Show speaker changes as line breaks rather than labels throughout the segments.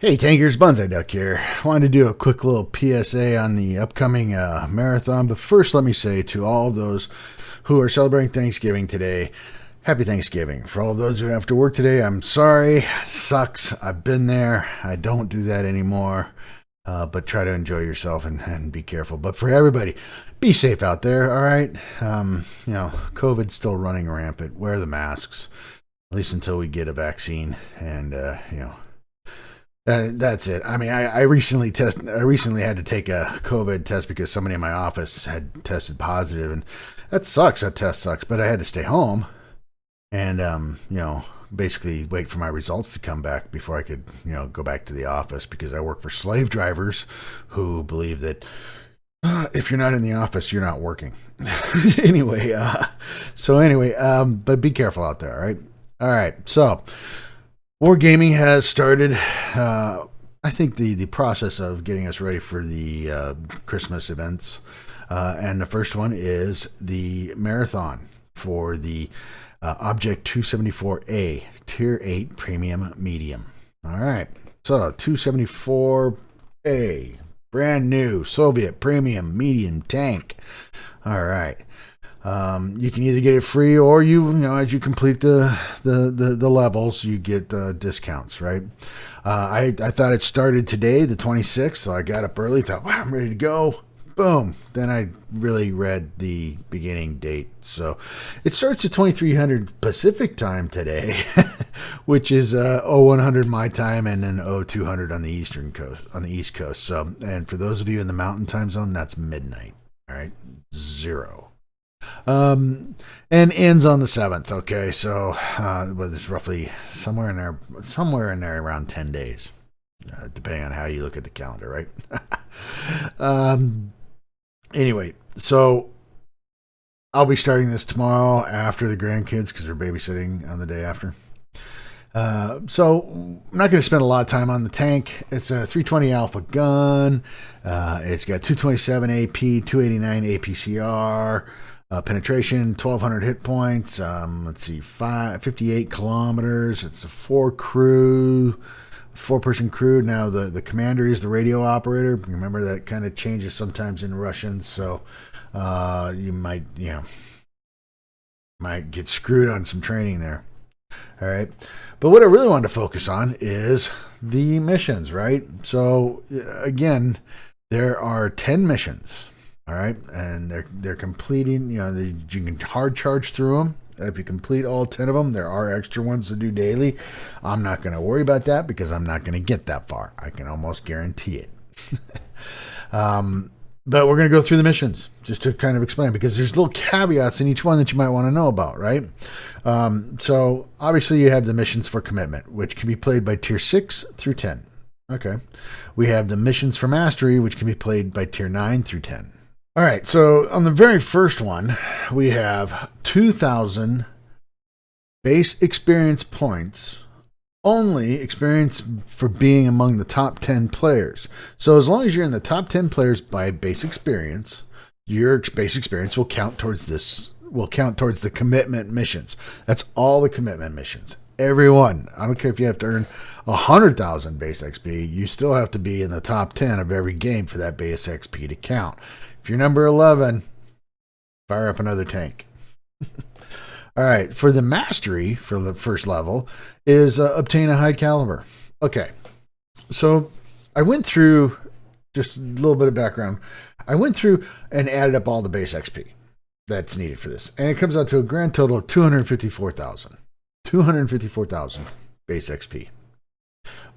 Hey Tankers, Bonsai Duck here. Wanted to do a quick little PSA on the upcoming marathon, but first let me say to all those who are celebrating Thanksgiving today, Happy Thanksgiving. For all of those who have to work today, I'm sorry. Sucks. I've been there. I don't do that anymore. But try to enjoy yourself and be careful. But for everybody, be safe out there, all right? COVID's still running rampant. Wear the masks, at least until we get a vaccine. And, that's it. I mean, I recently had to take a COVID test because somebody in my office had tested positive, and that sucks. That test sucks. But I had to stay home and basically wait for my results to come back before I could go back to the office, because I work for slave drivers who believe that if you're not in the office, you're not working. Anyway, but be careful out there. All right. So Wargaming has started. I think the process of getting us ready for the Christmas events, and the first one is the marathon for the Object 274A Tier 8 Premium Medium. All right, so 274A, brand new Soviet Premium Medium tank. All right. You can either get it free, or as you complete the levels, you get discounts, right? I thought it started today, the 26th, so I got up early, thought, wow, I'm ready to go. Boom. Then I really read the beginning date. So it starts at 2300 Pacific time today, which is 0100 my time, and then 0200 on the East Coast. So, and for those of you in the Mountain Time Zone, that's midnight. All right, 0. And ends on the 7th. Okay, so it's roughly somewhere in there around 10 days, depending on how you look at the calendar, right? Anyway, so I'll be starting this tomorrow after the grandkids, because they're babysitting on the day after. So I'm not going to spend a lot of time on the tank. It's a 320 Alpha gun. It's got 227 AP, 289 APCR. Penetration, 1,200 hit points. 58 kilometers. It's a 4-person crew. Now the commander is the radio operator. Remember, that kind of changes sometimes in Russian, so you might get screwed on some training there. All right, but what I really wanted to focus on is the missions, right? So again, there are 10 missions. All right, and they're completing. You can hard charge through them. If you complete all 10 of them, there are extra ones to do daily. I'm not going to worry about that because I'm not going to get that far. I can almost guarantee it. But we're going to go through the missions just to kind of explain, because there's little caveats in each one that you might want to know about, right? So obviously you have the missions for commitment, which can be played by tier 6 through 10. Okay. We have the missions for mastery, which can be played by tier 9 through 10. All right, so on the very first one, we have 2,000 base experience points, only experience for being among the top 10 players. So as long as you're in the top 10 players by base experience, your base experience will count towards the commitment missions. That's all the commitment missions. Everyone. I don't care if you have to earn 100,000 base XP, you still have to be in the top 10 of every game for that base XP to count. If you're number 11, fire up another tank. All right, for the mastery, for the first level, is obtain a high caliber. Okay, so I went through, just a little bit of background. I went through and added up all the base XP that's needed for this, and it comes out to a grand total of 254,000. 254,000 base XP.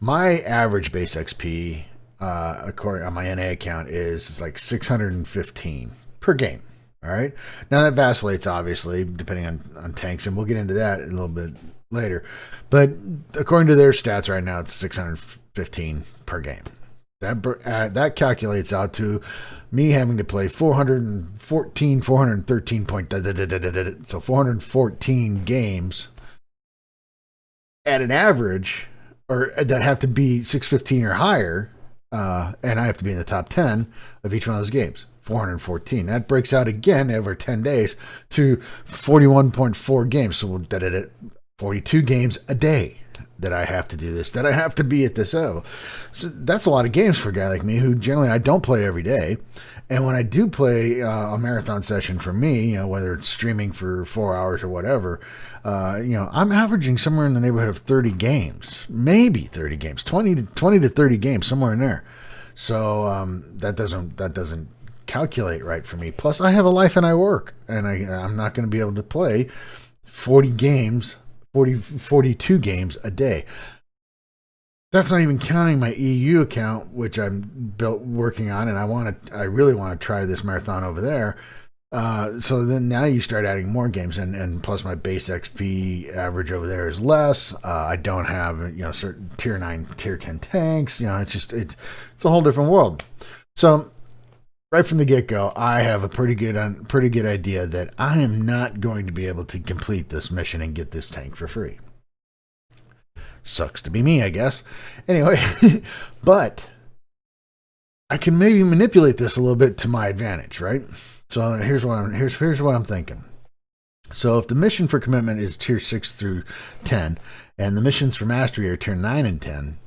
My average base XP, according on my NA account, is like 615 per game. All right. Now that vacillates, obviously, depending on tanks, and we'll get into that a little bit later. But according to their stats right now, it's 615 per game. That calculates out to me having to play 413 point, so 414 games at an average, or that have to be 615 or higher. And I have to be in the top 10 of each one of those games. 414. That breaks out again over 10 days to 41.4 games. So 42 games a day. that I have to do this, that I have to be at this level. So that's a lot of games for a guy like me who generally I don't play every day. And when I do play a marathon session for me, whether it's streaming for 4 hours or whatever, I'm averaging somewhere in the neighborhood of 30 games, maybe 30 games, 20 to 30 games, somewhere in there. So that doesn't calculate right for me. Plus, I have a life and I work, and I'm not going to be able to play 42 games a day. That's not even counting my EU account, which I'm working on, and I really want to try this marathon over there. So then now you start adding more games, and plus my base XP average over there is less. I don't have certain tier 9, tier 10 tanks. It's a whole different world. So right from the get-go, I have a pretty good idea that I am not going to be able to complete this mission and get this tank for free. Sucks to be me, I guess. Anyway, but I can maybe manipulate this a little bit to my advantage, right? So here's what I'm thinking. So if the mission for commitment is tier 6 through 10, and the missions for mastery are tier 9 and 10,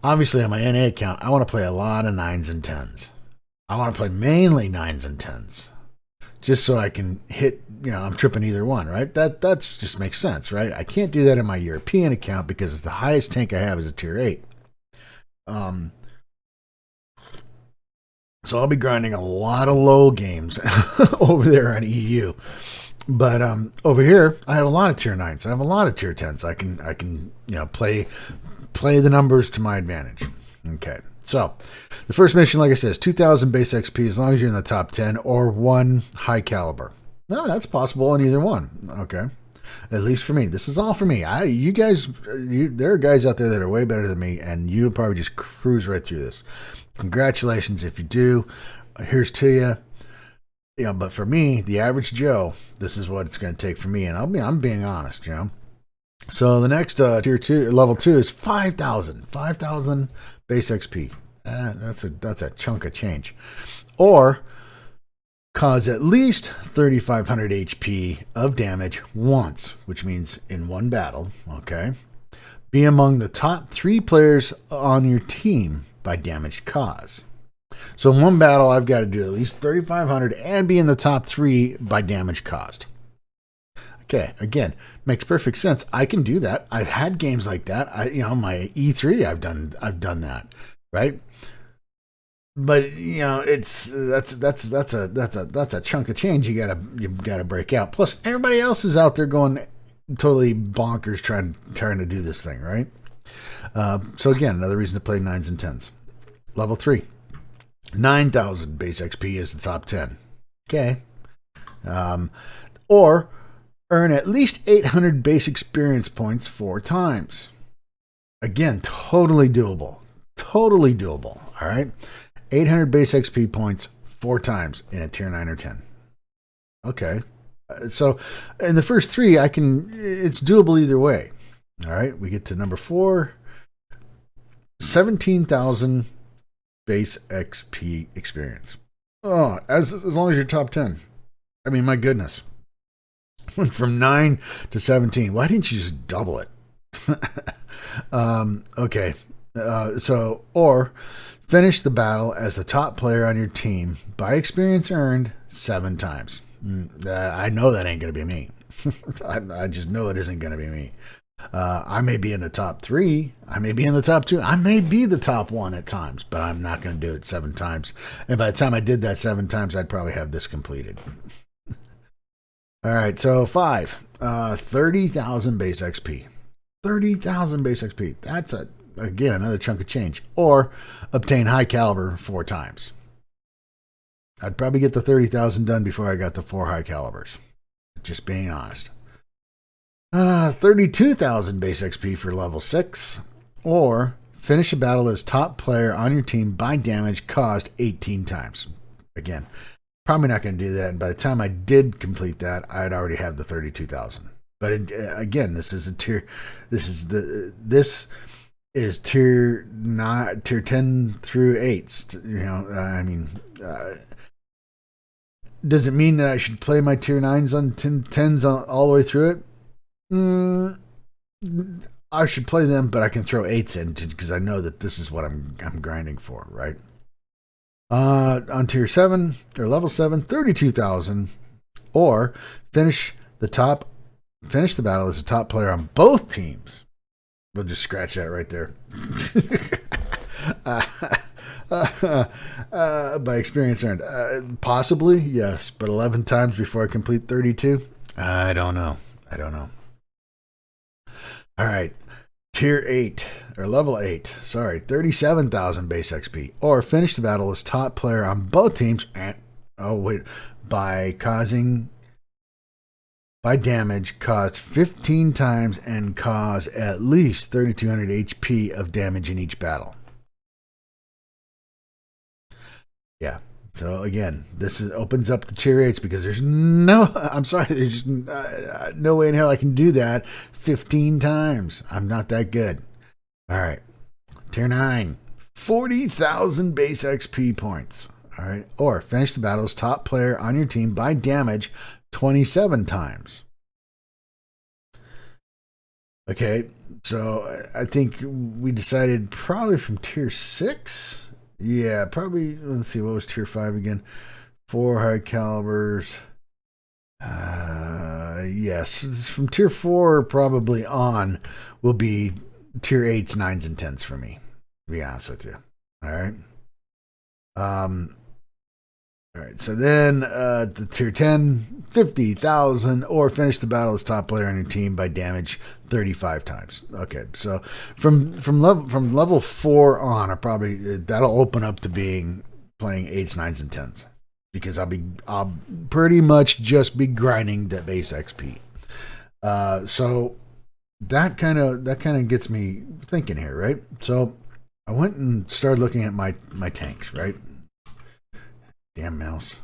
obviously on my NA account, I want to play a lot of 9s and 10s. I want to play mainly 9s and 10s. Just so I can hit, I'm tripping either one, right? That just makes sense, right? I can't do that in my European account because the highest tank I have is a tier 8. So I'll be grinding a lot of low games over there on EU. But over here, I have a lot of tier 9s. I have a lot of tier 10s. I can play the numbers to my advantage. Okay. So, the first mission, like I said, is 2,000 base XP as long as you're in the top 10 or 1 high caliber. No, that's possible in either one. Okay. At least for me. This is all for me. There are guys out there that are way better than me, and you'll probably just cruise right through this. Congratulations if you do. Here's to you. But for me, the average Joe, this is what it's going to take for me, and I'm being honest, So the next tier 2, level 2 is 5,000 base XP. That's a chunk of change. Or cause at least 3,500 HP of damage once, which means in one battle. Okay. Be among the top 3 players on your team by damage cause. So in one battle, I've got to do at least 3,500 and be in the top 3 by damage caused. Okay, again, makes perfect sense. I can do that. I've had games like that. My E3, I've done that, right? But that's a chunk of change you gotta break out. Plus, everybody else is out there going totally bonkers trying to do this thing, right? So again, another reason to play 9s and 10s. Level 3, 9,000 base XP is the top 10. Okay, or earn at least 800 base experience points 4 times. Again, totally doable. Totally doable. All right. 800 base XP points 4 times in a tier 9 or 10. Okay. So in the first 3, it's doable either way. All right. We get to number 4, 17,000 base XP experience. Oh, as long as you're top 10. I mean, my goodness. Went from 9 to 17. Why didn't you just double it? Okay. Or finish the battle as the top player on your team by experience earned 7 times. I know that ain't going to be me. I just know it isn't going to be me. I may be in the top 3. I may be in the top 2. I may be the top 1 at times, but I'm not going to do it 7 times. And by the time I did that 7 times, I'd probably have this completed. All right, so 5, 30,000 base XP. 30,000 base XP. That's, again, another chunk of change. Or obtain high caliber 4 times. I'd probably get the 30,000 done before I got the 4 high calibers. Just being honest. 32,000 base XP for level 6. Or finish a battle as top player on your team by damage caused 18 times. Again, probably not going to do that. And by the time I did complete that, I'd already have the 32,000. But again, this is tier 10 through 8s. Does it mean that I should play my tier 9s on 10s all the way through it? I should play them, but I can throw 8s in because I know that this is what I'm grinding for, right? On tier 7 or level 7, 32,000, or finish the battle as the top player on both teams. We'll just scratch that right there. By experience earned. Possibly, yes, but 11 times before I complete 32? I don't know. All right. Tier 8, or level 8, 37,000 base XP. Or finish the battle as top player on both teams. By damage, cause 15 times and cause at least 3,200 HP of damage in each battle. Yeah. So again, this opens up the tier 8s because there's no just no way in hell I can do that 15 times. I'm not that good. All right. Tier 9, 40,000 base XP points. All right. Or finish the battle as top player on your team by damage 27 times. Okay. So I think we decided probably from tier 6. Yeah, probably. Let's see. What was tier 5 again? 4 high calibers. Yes. From tier 4 probably on will be tier 8s, 9s, and 10s for me. To be honest with you. All right. All right. So then the tier 10, 50,000, or finish the battle as top player on your team by damage 35 times. Okay, so from level 4 on, that'll open up to playing 8s, 9s, and 10s because I'll pretty much just be grinding that base XP. So that kind of gets me thinking here, right? So I went and started looking at my tanks, right? Damn mouse.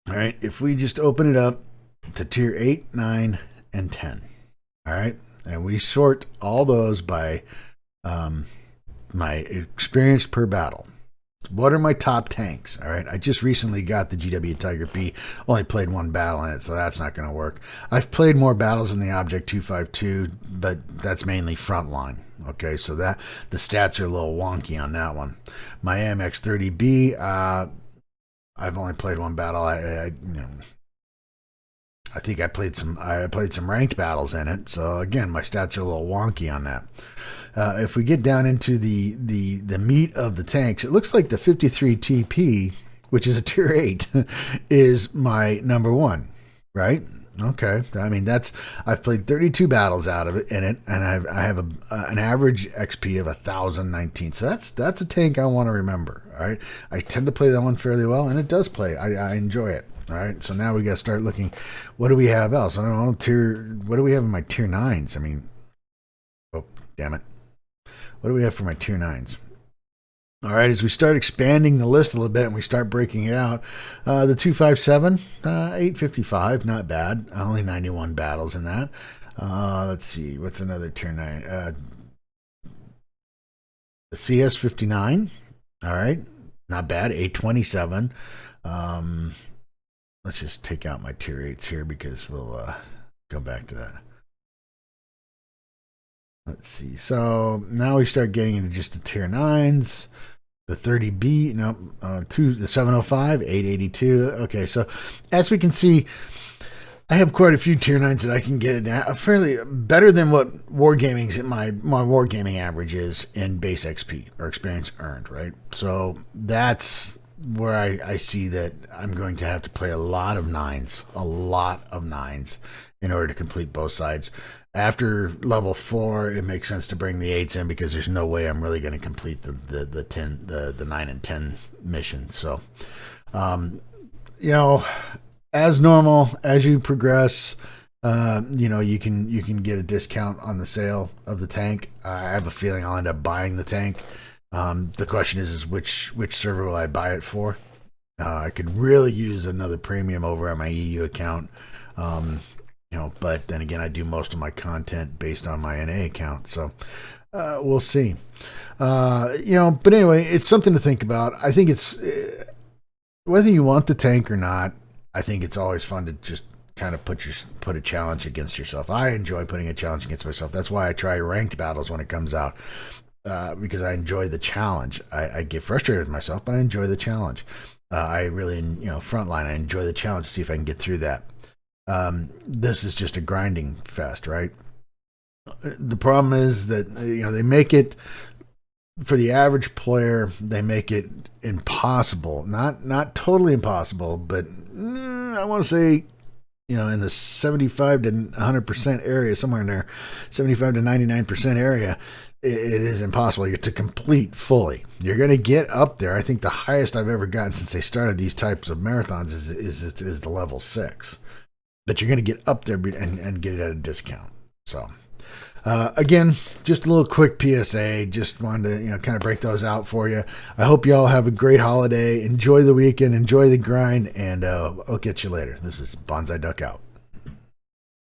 All right, if we just open it up to tier 8, 9, and 10. All right, and we sort all those by my experience per battle. What are my top tanks? All right, I just recently got the GW Tiger P. Only played one battle in it, so that's not going to work. I've played more battles in the Object 252, but that's mainly frontline. Okay, so that the stats are a little wonky on that one. My AMX 30B, I've only played one battle. I think I played some ranked battles in it. So again, my stats are a little wonky on that. If we get down into the meat of the tanks, it looks like the 53 TP, which is a tier 8, is my number 1, right? Okay, I mean I've played 32 battles out of it in it, and I have an average XP of 1,019. So that's a tank I want to remember. All right, I tend to play that one fairly well, and it does play. I enjoy it. All right, so now we got to start looking. What do we have else? I don't know. What do we have in my tier 9s? I mean, oh damn it, what do we have for my tier 9s? All right, as we start expanding the list a little bit and we start breaking it out, the 257, 855, not bad. Only 91 battles in that. Let's see, what's another tier 9? The CS59, all right, not bad. 827. Let's just take out my tier 8s here because we'll go back to that. Let's see. So now we start getting into just the tier 9s. The 30B, the 705, 882. Okay, so as we can see, I have quite a few tier 9s that I can get fairly better than what Wargaming's my Wargaming average is in base XP or experience earned, right? So that's where I see that I'm going to have to play a lot of 9s in order to complete both sides. After level 4, it makes sense to bring the 8s in because there's no way I'm really going to complete the 9 and 10 mission. So, as normal, as you progress, you can get a discount on the sale of the tank. I have a feeling I'll end up buying the tank. The question is which server will I buy it for? I could really use another premium over on my EU account. But then again, I do most of my content based on my NA account, so we'll see. But anyway, it's something to think about. I think it's whether you want the tank or not. I think it's always fun to just kind of put a challenge against yourself. I enjoy putting a challenge against myself. That's why I try ranked battles when it comes out, because I enjoy the challenge. I get frustrated with myself, but I enjoy the challenge. I really, frontline, I enjoy the challenge to see if I can get through that. This is just a grinding fest, right? The problem is that, they make it, for the average player, they make it impossible. Not totally impossible, but I want to say, in the 75 to 100% area, somewhere in there, 75 to 99% area, it is impossible to complete fully. You're going to get up there. I think the highest I've ever gotten since they started these types of marathons is the level 6. But you're going to get up there and get it at a discount. So, again, just a little quick PSA. Just wanted to kind of break those out for you. I hope you all have a great holiday. Enjoy the weekend. Enjoy the grind. And I'll catch you later. This is Bonsai Duck out.